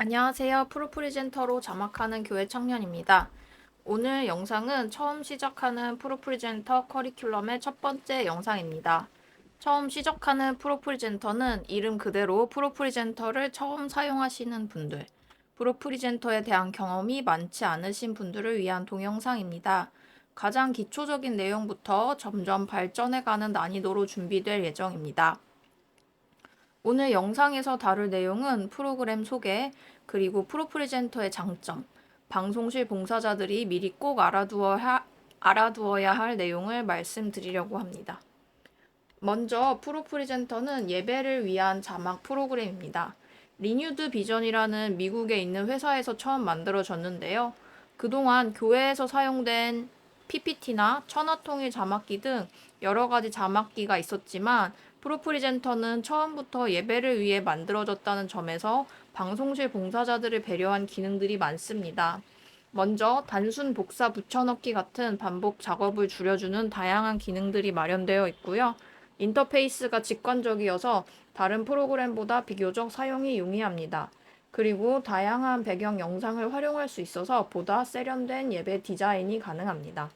안녕하세요. 프로프리젠터로 자막하는 교회 청년입니다. 오늘 영상은 처음 시작하는 프로프리젠터 커리큘럼의 첫 번째 영상입니다. 처음 시작하는 프로프리젠터는 이름 그대로 프로프리젠터를 처음 사용하시는 분들, 프로프리젠터에 대한 경험이 많지 않으신 분들을 위한 동영상입니다. 가장 기초적인 내용부터 점점 발전해가는 난이도로 준비될 예정입니다. 오늘 영상에서 다룰 내용은 프로그램 소개, 그리고 프로프리젠터의 장점, 방송실 봉사자들이 미리 꼭 알아두어야 할 내용을 말씀드리려고 합니다. 먼저 프로프리젠터는 예배를 위한 자막 프로그램입니다. 리뉴드 비전이라는 미국에 있는 회사에서 처음 만들어졌는데요. 그동안 교회에서 사용된 PPT나 천하통일 자막기 등 여러 가지 자막기가 있었지만 프로프리젠터는 처음부터 예배를 위해 만들어졌다는 점에서 방송실 봉사자들을 배려한 기능들이 많습니다. 먼저 단순 복사 붙여넣기 같은 반복 작업을 줄여주는 다양한 기능들이 마련되어 있고요. 인터페이스가 직관적이어서 다른 프로그램보다 비교적 사용이 용이합니다. 그리고 다양한 배경 영상을 활용할 수 있어서 보다 세련된 예배 디자인이 가능합니다.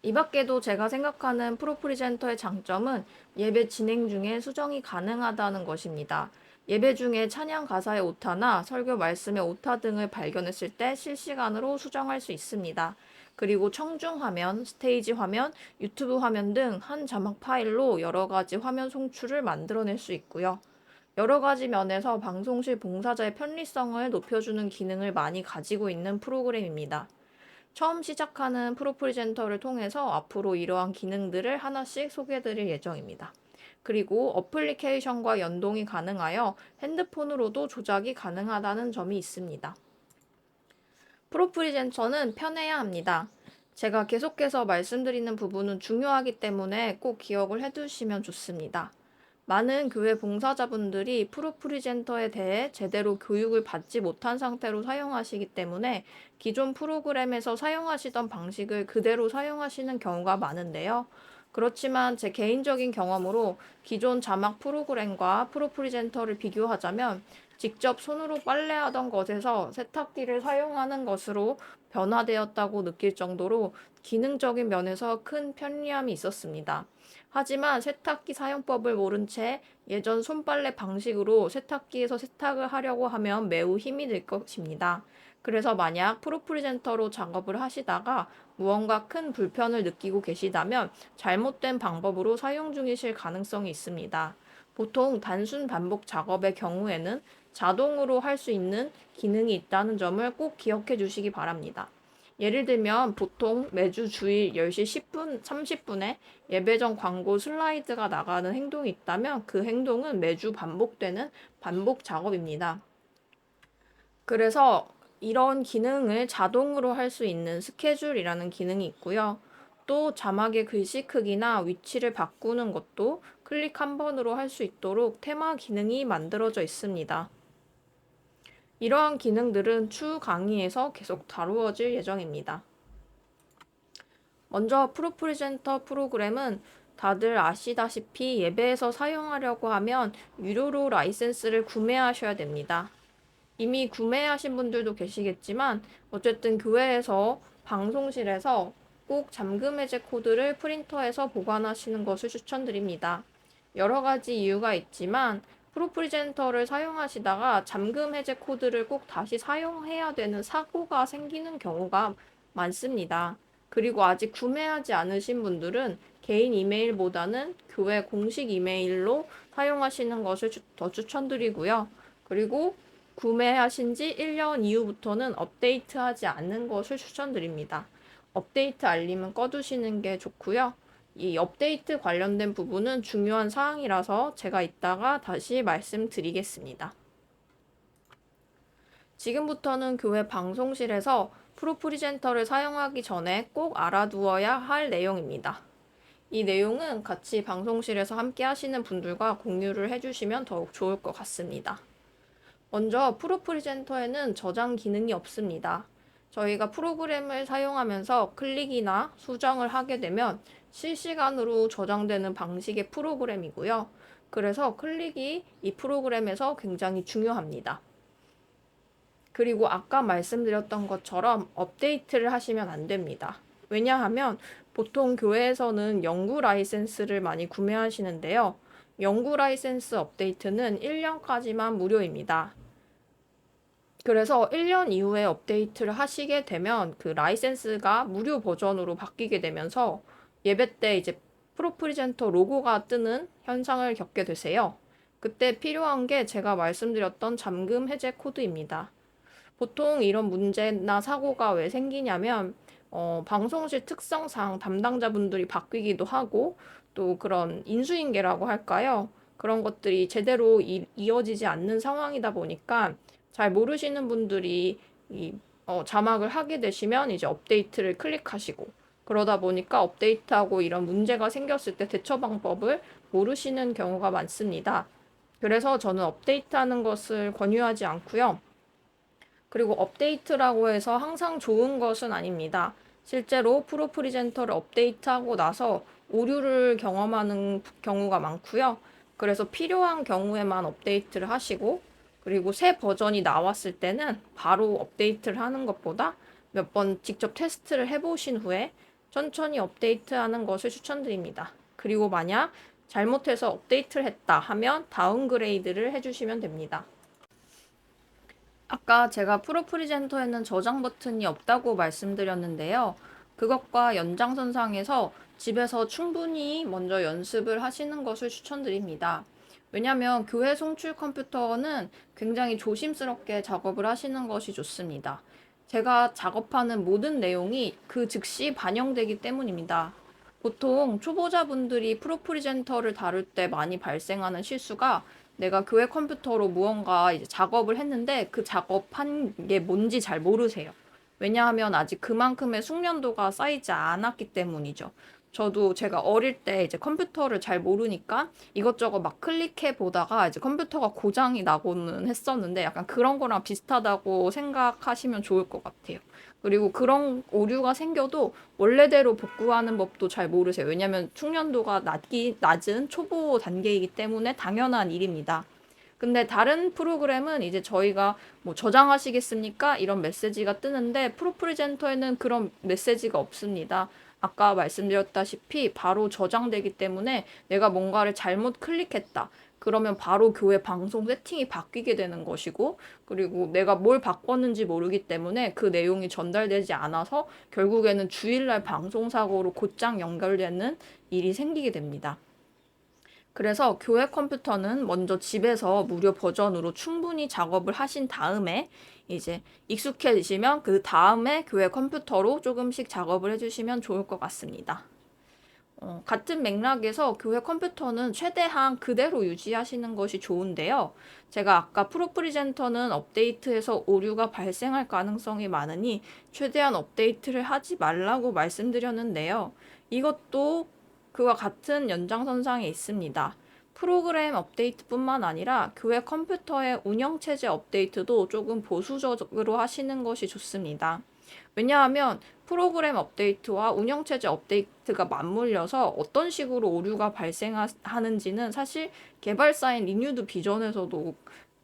이 밖에도 제가 생각하는 프로프리젠터의 장점은 예배 진행 중에 수정이 가능하다는 것입니다. 예배 중에 찬양 가사의 오타나 설교 말씀의 오타 등을 발견했을 때 실시간으로 수정할 수 있습니다. 그리고 청중 화면, 스테이지 화면, 유튜브 화면 등 한 자막 파일로 여러 가지 화면 송출을 만들어낼 수 있고요. 여러 가지 면에서 방송실 봉사자의 편리성을 높여주는 기능을 많이 가지고 있는 프로그램입니다. 처음 시작하는 프로프리젠터를 통해서 앞으로 이러한 기능들을 하나씩 소개해드릴 예정입니다. 그리고 어플리케이션과 연동이 가능하여 핸드폰으로도 조작이 가능하다는 점이 있습니다. 프로프리젠터는 편해야 합니다. 제가 계속해서 말씀드리는 부분은 중요하기 때문에 꼭 기억을 해두시면 좋습니다. 많은 교회 봉사자분들이 프로프리젠터에 대해 제대로 교육을 받지 못한 상태로 사용하시기 때문에 기존 프로그램에서 사용하시던 방식을 그대로 사용하시는 경우가 많은데요. 그렇지만 제 개인적인 경험으로 기존 자막 프로그램과 프로프리젠터를 비교하자면 직접 손으로 빨래하던 것에서 세탁기를 사용하는 것으로 변화되었다고 느낄 정도로 기능적인 면에서 큰 편리함이 있었습니다. 하지만 세탁기 사용법을 모른 채 예전 손빨래 방식으로 세탁기에서 세탁을 하려고 하면 매우 힘이 들 것입니다. 그래서 만약 프로프리젠터로 작업을 하시다가 무언가 큰 불편을 느끼고 계시다면 잘못된 방법으로 사용 중이실 가능성이 있습니다. 보통 단순 반복 작업의 경우에는 자동으로 할 수 있는 기능이 있다는 점을 꼭 기억해 주시기 바랍니다. 예를 들면 보통 매주 주일 10시 10분, 30분에 예배 전 광고 슬라이드가 나가는 행동이 있다면 그 행동은 매주 반복되는 반복 작업입니다. 그래서 이런 기능을 자동으로 할 수 있는 스케줄이라는 기능이 있고요. 또 자막의 글씨 크기나 위치를 바꾸는 것도 클릭 한 번으로 할 수 있도록 테마 기능이 만들어져 있습니다. 이러한 기능들은 추후 강의에서 계속 다루어질 예정입니다. 먼저 프로프리젠터 프로그램은 다들 아시다시피 예배에서 사용하려고 하면 유료로 라이센스를 구매하셔야 됩니다. 이미 구매하신 분들도 계시겠지만 어쨌든 교회에서 방송실에서 꼭 잠금 해제 코드를 프린터에서 보관하시는 것을 추천드립니다. 여러 가지 이유가 있지만 프로프리젠터를 사용하시다가 잠금 해제 코드를 꼭 다시 사용해야 되는 사고가 생기는 경우가 많습니다. 그리고 아직 구매하지 않으신 분들은 개인 이메일보다는 교회 공식 이메일로 사용하시는 것을 더 추천드리고요. 그리고 구매하신 지 1년 이후부터는 업데이트하지 않는 것을 추천드립니다. 업데이트 알림은 꺼두시는 게 좋고요. 이 업데이트 관련된 부분은 중요한 사항이라서 제가 이따가 다시 말씀드리겠습니다. 지금부터는 교회 방송실에서 프로프리젠터를 사용하기 전에 꼭 알아두어야 할 내용입니다. 이 내용은 같이 방송실에서 함께 하시는 분들과 공유를 해주시면 더욱 좋을 것 같습니다. 먼저 프로프리젠터에는 저장 기능이 없습니다. 저희가 프로그램을 사용하면서 클릭이나 수정을 하게 되면 실시간으로 저장되는 방식의 프로그램이고요. 그래서 클릭이 이 프로그램에서 굉장히 중요합니다. 그리고 아까 말씀드렸던 것처럼 업데이트를 하시면 안 됩니다. 왜냐하면 보통 교회에서는 연구 라이센스를 많이 구매하시는데요. 연구 라이센스 업데이트는 1년까지만 무료입니다. 그래서 1년 이후에 업데이트를 하시게 되면 그 라이센스가 무료 버전으로 바뀌게 되면서 예배 때 이제 프로프리젠터 로고가 뜨는 현상을 겪게 되세요. 그때 필요한 게 제가 말씀드렸던 잠금 해제 코드입니다. 보통 이런 문제나 사고가 왜 생기냐면 방송실 특성상 담당자분들이 바뀌기도 하고 또 그런 인수인계라고 할까요? 그런 것들이 제대로 이어지지 않는 상황이다 보니까 잘 모르시는 분들이 자막을 하게 되시면 이제 업데이트를 클릭하시고 그러다 보니까 업데이트하고 이런 문제가 생겼을 때 대처 방법을 모르시는 경우가 많습니다. 그래서 저는 업데이트하는 것을 권유하지 않고요. 그리고 업데이트라고 해서 항상 좋은 것은 아닙니다. 실제로 프로프리젠터를 업데이트하고 나서 오류를 경험하는 경우가 많고요. 그래서 필요한 경우에만 업데이트를 하시고 그리고 새 버전이 나왔을 때는 바로 업데이트를 하는 것보다 몇 번 직접 테스트를 해보신 후에 천천히 업데이트하는 것을 추천드립니다. 그리고 만약 잘못해서 업데이트를 했다 하면 다운그레이드를 해주시면 됩니다. 아까 제가 프로프리젠터에는 저장 버튼이 없다고 말씀드렸는데요. 그것과 연장선상에서 집에서 충분히 먼저 연습을 하시는 것을 추천드립니다. 왜냐하면 교회 송출 컴퓨터는 굉장히 조심스럽게 작업을 하시는 것이 좋습니다. 제가 작업하는 모든 내용이 그 즉시 반영되기 때문입니다. 보통 초보자분들이 프로프리젠터를 다룰 때 많이 발생하는 실수가 내가 교회 컴퓨터로 무언가 이제 작업을 했는데 그 작업한 게 뭔지 잘 모르세요. 왜냐하면 아직 그만큼의 숙련도가 쌓이지 않았기 때문이죠. 저도 제가 어릴 때 이제 컴퓨터를 잘 모르니까 이것저것 막 클릭해 보다가 이제 컴퓨터가 고장이 나고는 했었는데 약간 그런 거랑 비슷하다고 생각하시면 좋을 것 같아요. 그리고 그런 오류가 생겨도 원래대로 복구하는 법도 잘 모르세요. 왜냐면 숙련도가 낮은 초보 단계이기 때문에 당연한 일입니다. 근데 다른 프로그램은 이제 저희가 뭐 저장하시겠습니까? 이런 메시지가 뜨는데 프로프리젠터에는 그런 메시지가 없습니다. 아까 말씀드렸다시피 바로 저장되기 때문에 내가 뭔가를 잘못 클릭했다. 그러면 바로 교회 방송 세팅이 바뀌게 되는 것이고, 그리고 내가 뭘 바꿨는지 모르기 때문에 그 내용이 전달되지 않아서 결국에는 주일날 방송사고로 곧장 연결되는 일이 생기게 됩니다. 그래서 교회 컴퓨터는 먼저 집에서 무료 버전으로 충분히 작업을 하신 다음에 이제 익숙해지시면 그 다음에 교회 컴퓨터로 조금씩 작업을 해주시면 좋을 것 같습니다. 같은 맥락에서 교회 컴퓨터는 최대한 그대로 유지하시는 것이 좋은데요. 제가 아까 프로프리젠터는 업데이트해서 오류가 발생할 가능성이 많으니 최대한 업데이트를 하지 말라고 말씀드렸는데요. 이것도 그와 같은 연장선상에 있습니다. 프로그램 업데이트뿐만 아니라 교회 컴퓨터의 운영체제 업데이트도 조금 보수적으로 하시는 것이 좋습니다. 왜냐하면 프로그램 업데이트와 운영체제 업데이트가 맞물려서 어떤 식으로 오류가 발생하는지는 사실 개발사인 리뉴드 비전에서도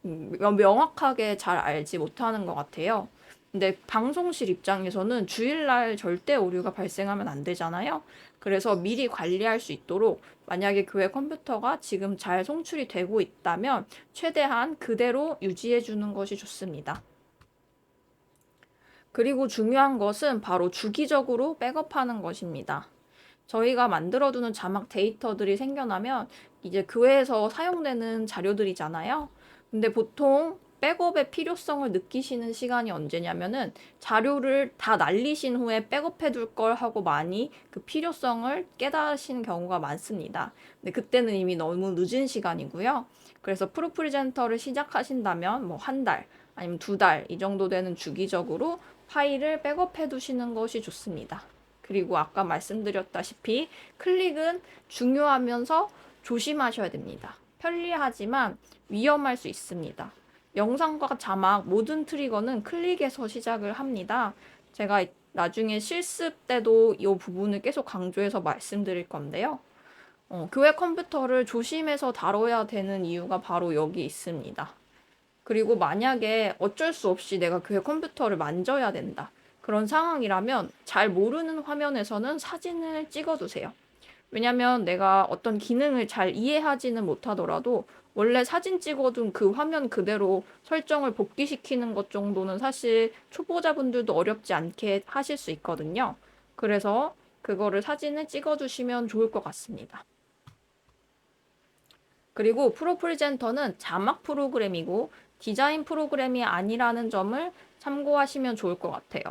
명확하게 잘 알지 못하는 것 같아요. 근데 방송실 입장에서는 주일날 절대 오류가 발생하면 안 되잖아요. 그래서 미리 관리할 수 있도록 만약에 교회 컴퓨터가 지금 잘 송출이 되고 있다면 최대한 그대로 유지해 주는 것이 좋습니다. 그리고 중요한 것은 바로 주기적으로 백업하는 것입니다. 저희가 만들어두는 자막 데이터들이 생겨나면 이제 교회에서 사용되는 자료들이잖아요. 근데 보통 백업의 필요성을 느끼시는 시간이 언제냐면은 자료를 다 날리신 후에 백업해 둘 걸 하고 많이 그 필요성을 깨달으시는 경우가 많습니다. 근데 그때는 이미 너무 늦은 시간이고요. 그래서 프로프리젠터를 시작하신다면 뭐 한 달 아니면 두 달 이 정도 되는 주기적으로 파일을 백업해 두시는 것이 좋습니다. 그리고 아까 말씀드렸다시피 클릭은 중요하면서 조심하셔야 됩니다. 편리하지만 위험할 수 있습니다. 영상과 자막 모든 트리거는 클릭에서 시작을 합니다. 제가 나중에 실습 때도 이 부분을 계속 강조해서 말씀드릴 건데요. 교회 컴퓨터를 조심해서 다뤄야 되는 이유가 바로 여기 있습니다. 그리고 만약에 어쩔 수 없이 내가 교회 컴퓨터를 만져야 된다. 그런 상황이라면 잘 모르는 화면에서는 사진을 찍어두세요. 왜냐면 내가 어떤 기능을 잘 이해하지는 못하더라도 원래 사진 찍어둔 그 화면 그대로 설정을 복귀시키는 것 정도는 사실 초보자분들도 어렵지 않게 하실 수 있거든요. 그래서 그거를 사진을 찍어두시면 좋을 것 같습니다. 그리고 프로 프리젠터는 자막 프로그램이고 디자인 프로그램이 아니라는 점을 참고하시면 좋을 것 같아요.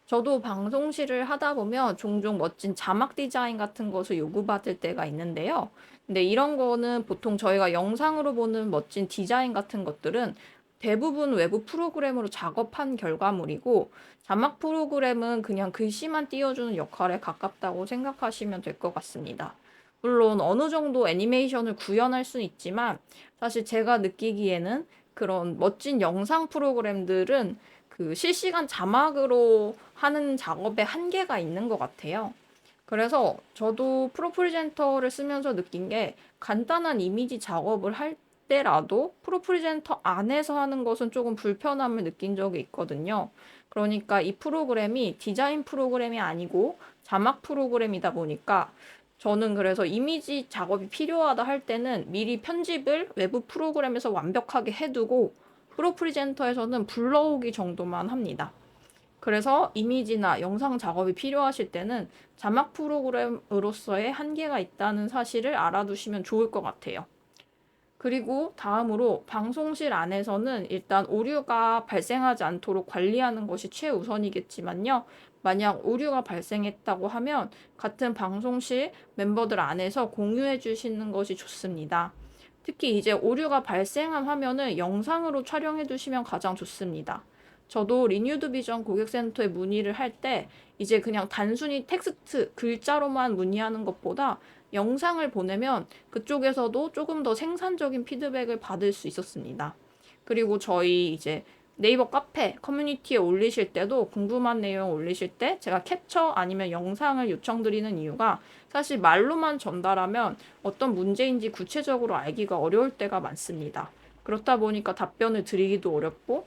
저도 방송실을 하다 보면 종종 멋진 자막 디자인 같은 것을 요구받을 때가 있는데요. 근데 이런 거는 보통 저희가 영상으로 보는 멋진 디자인 같은 것들은 대부분 외부 프로그램으로 작업한 결과물이고 자막 프로그램은 그냥 글씨만 띄워주는 역할에 가깝다고 생각하시면 될 것 같습니다. 물론 어느 정도 애니메이션을 구현할 수는 있지만 사실 제가 느끼기에는 그런 멋진 영상 프로그램들은 그 실시간 자막으로 하는 작업에 한계가 있는 것 같아요. 그래서 저도 프로 프리젠터를 쓰면서 느낀 게 간단한 이미지 작업을 할 때라도 프로 프리젠터 안에서 하는 것은 조금 불편함을 느낀 적이 있거든요. 그러니까 이 프로그램이 디자인 프로그램이 아니고 자막 프로그램이다 보니까 저는 그래서 이미지 작업이 필요하다 할 때는 미리 편집을 외부 프로그램에서 완벽하게 해두고 프로 프리젠터에서는 불러오기 정도만 합니다. 그래서 이미지나 영상 작업이 필요하실 때는 자막 프로그램으로서의 한계가 있다는 사실을 알아두시면 좋을 것 같아요. 그리고 다음으로 방송실 안에서는 일단 오류가 발생하지 않도록 관리하는 것이 최우선이겠지만요. 만약 오류가 발생했다고 하면 같은 방송실 멤버들 안에서 공유해 주시는 것이 좋습니다. 특히 이제 오류가 발생한 화면을 영상으로 촬영해 두시면 가장 좋습니다. 저도 리뉴드 비전 고객센터에 문의를 할 때 이제 그냥 단순히 텍스트, 글자로만 문의하는 것보다 영상을 보내면 그쪽에서도 조금 더 생산적인 피드백을 받을 수 있었습니다. 그리고 저희 이제 네이버 카페 커뮤니티에 올리실 때도 궁금한 내용 올리실 때 제가 캡처 아니면 영상을 요청드리는 이유가 사실 말로만 전달하면 어떤 문제인지 구체적으로 알기가 어려울 때가 많습니다. 그렇다 보니까 답변을 드리기도 어렵고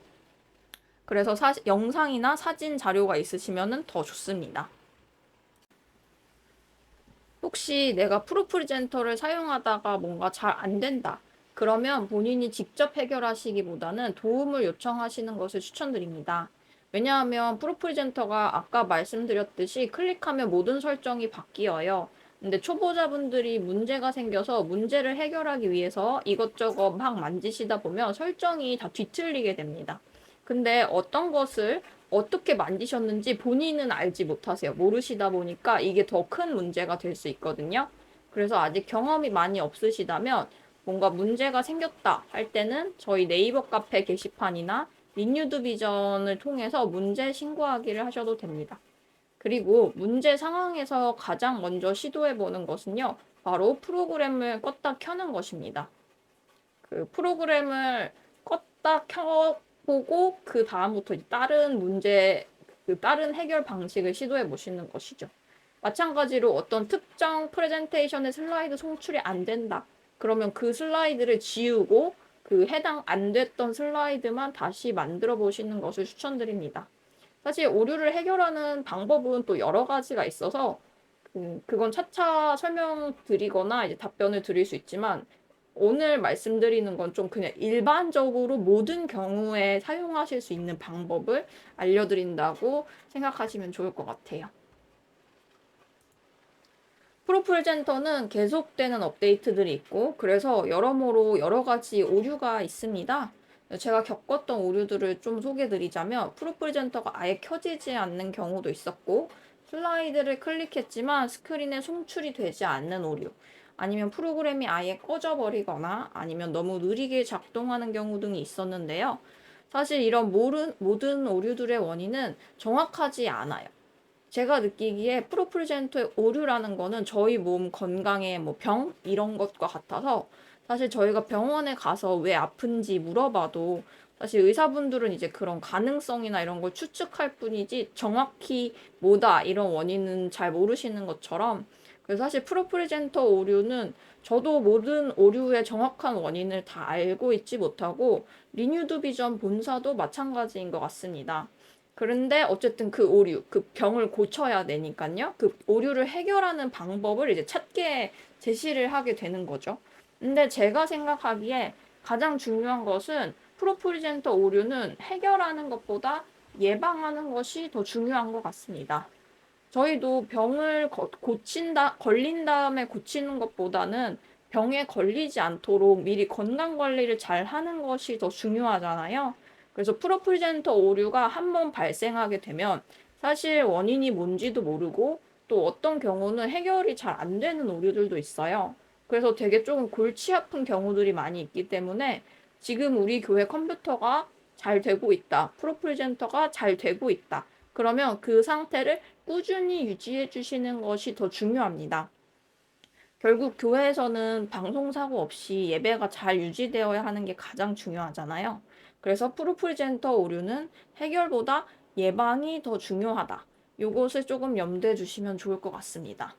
그래서 영상이나 사진 자료가 있으시면 더 좋습니다. 혹시 내가 프로 프리젠터를 사용하다가 뭔가 잘 안 된다. 그러면 본인이 직접 해결하시기보다는 도움을 요청하시는 것을 추천드립니다. 왜냐하면 프로 프리젠터가 아까 말씀드렸듯이 클릭하면 모든 설정이 바뀌어요. 근데 초보자분들이 문제가 생겨서 문제를 해결하기 위해서 이것저것 막 만지시다 보면 설정이 다 뒤틀리게 됩니다. 근데 어떤 것을 어떻게 만드셨는지 본인은 알지 못하세요. 모르시다 보니까 이게 더 큰 문제가 될 수 있거든요. 그래서 아직 경험이 많이 없으시다면 뭔가 문제가 생겼다 할 때는 저희 네이버 카페 게시판이나 리뉴드 비전을 통해서 문제 신고하기를 하셔도 됩니다. 그리고 문제 상황에서 가장 먼저 시도해 보는 것은요. 바로 프로그램을 껐다 켜는 것입니다. 그 프로그램을 껐다 켜보고 그 다음부터 다른 문제, 다른 해결 방식을 시도해 보시는 것이죠. 마찬가지로 어떤 특정 프레젠테이션의 슬라이드 송출이 안 된다. 그러면 그 슬라이드를 지우고 그 해당 안 됐던 슬라이드만 다시 만들어 보시는 것을 추천드립니다. 사실 오류를 해결하는 방법은 또 여러 가지가 있어서 그건 차차 설명드리거나 이제 답변을 드릴 수 있지만 오늘 말씀드리는 건 좀 그냥 일반적으로 모든 경우에 사용하실 수 있는 방법을 알려드린다고 생각하시면 좋을 것 같아요. 프로 프레젠터는 계속되는 업데이트들이 있고 그래서 여러모로 여러 가지 오류가 있습니다. 제가 겪었던 오류들을 좀 소개드리자면 프로 프레젠터가 아예 켜지지 않는 경우도 있었고 슬라이드를 클릭했지만 스크린에 송출이 되지 않는 오류 아니면 프로그램이 아예 꺼져버리거나 아니면 너무 느리게 작동하는 경우 등이 있었는데요. 사실 이런 모든 오류들의 원인은 정확하지 않아요. 제가 느끼기에 프로 프리젠터의 오류라는 거는 저희 몸 건강의 뭐 병 이런 것과 같아서 사실 저희가 병원에 가서 왜 아픈지 물어봐도 사실 의사분들은 이제 그런 가능성이나 이런 걸 추측할 뿐이지 정확히 뭐다 이런 원인은 잘 모르시는 것처럼 그래서 사실 프로프리젠터 오류는 저도 모든 오류의 정확한 원인을 다 알고 있지 못하고 리뉴드 비전 본사도 마찬가지인 것 같습니다. 그런데 어쨌든 그 오류, 그 병을 고쳐야 되니까요. 그 오류를 해결하는 방법을 이제 찾게 제시를 하게 되는 거죠. 근데 제가 생각하기에 가장 중요한 것은 프로프리젠터 오류는 해결하는 것보다 예방하는 것이 더 중요한 것 같습니다. 저희도 병을 걸린 다음에 고치는 것보다는 병에 걸리지 않도록 미리 건강 관리를 잘 하는 것이 더 중요하잖아요. 그래서 프로프리젠터 오류가 한 번 발생하게 되면 사실 원인이 뭔지도 모르고 또 어떤 경우는 해결이 잘 안 되는 오류들도 있어요. 그래서 되게 조금 골치 아픈 경우들이 많이 있기 때문에 지금 우리 교회 컴퓨터가 잘 되고 있다. 프로프리젠터가 잘 되고 있다. 그러면 그 상태를 꾸준히 유지해 주시는 것이 더 중요합니다. 결국 교회에서는 방송사고 없이 예배가 잘 유지되어야 하는 게 가장 중요하잖아요. 그래서 프로프리젠터 오류는 해결보다 예방이 더 중요하다. 요것을 조금 염두에 주시면 좋을 것 같습니다.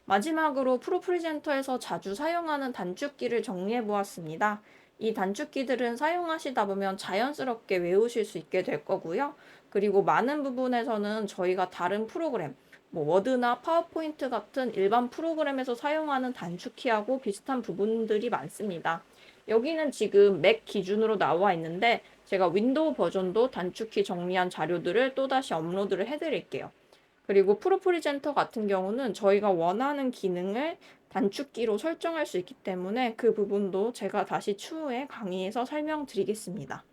마지막으로 프로프리젠터에서 자주 사용하는 단축키를 정리해 보았습니다. 이 단축키들은 사용하시다 보면 자연스럽게 외우실 수 있게 될 거고요. 그리고 많은 부분에서는 저희가 다른 프로그램, 뭐 워드나 파워포인트 같은 일반 프로그램에서 사용하는 단축키하고 비슷한 부분들이 많습니다. 여기는 지금 맥 기준으로 나와 있는데 제가 윈도우 버전도 단축키 정리한 자료들을 또다시 업로드를 해드릴게요. 그리고 프로프리젠터 같은 경우는 저희가 원하는 기능을 단축키로 설정할 수 있기 때문에 그 부분도 제가 다시 추후에 강의에서 설명드리겠습니다.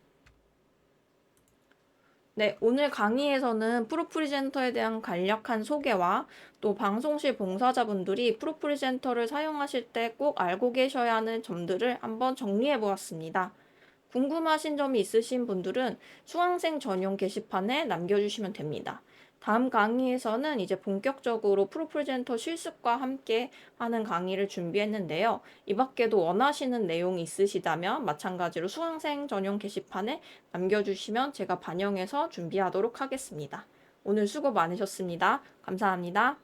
네, 오늘 강의에서는 프로프리젠터에 대한 간략한 소개와 또 방송실 봉사자분들이 프로프리젠터를 사용하실 때 꼭 알고 계셔야 하는 점들을 한번 정리해 보았습니다. 궁금하신 점이 있으신 분들은 수강생 전용 게시판에 남겨주시면 됩니다. 다음 강의에서는 이제 본격적으로 프로프리젠터 실습과 함께 하는 강의를 준비했는데요. 이 밖에도 원하시는 내용이 있으시다면 마찬가지로 수강생 전용 게시판에 남겨주시면 제가 반영해서 준비하도록 하겠습니다. 오늘 수고 많으셨습니다. 감사합니다.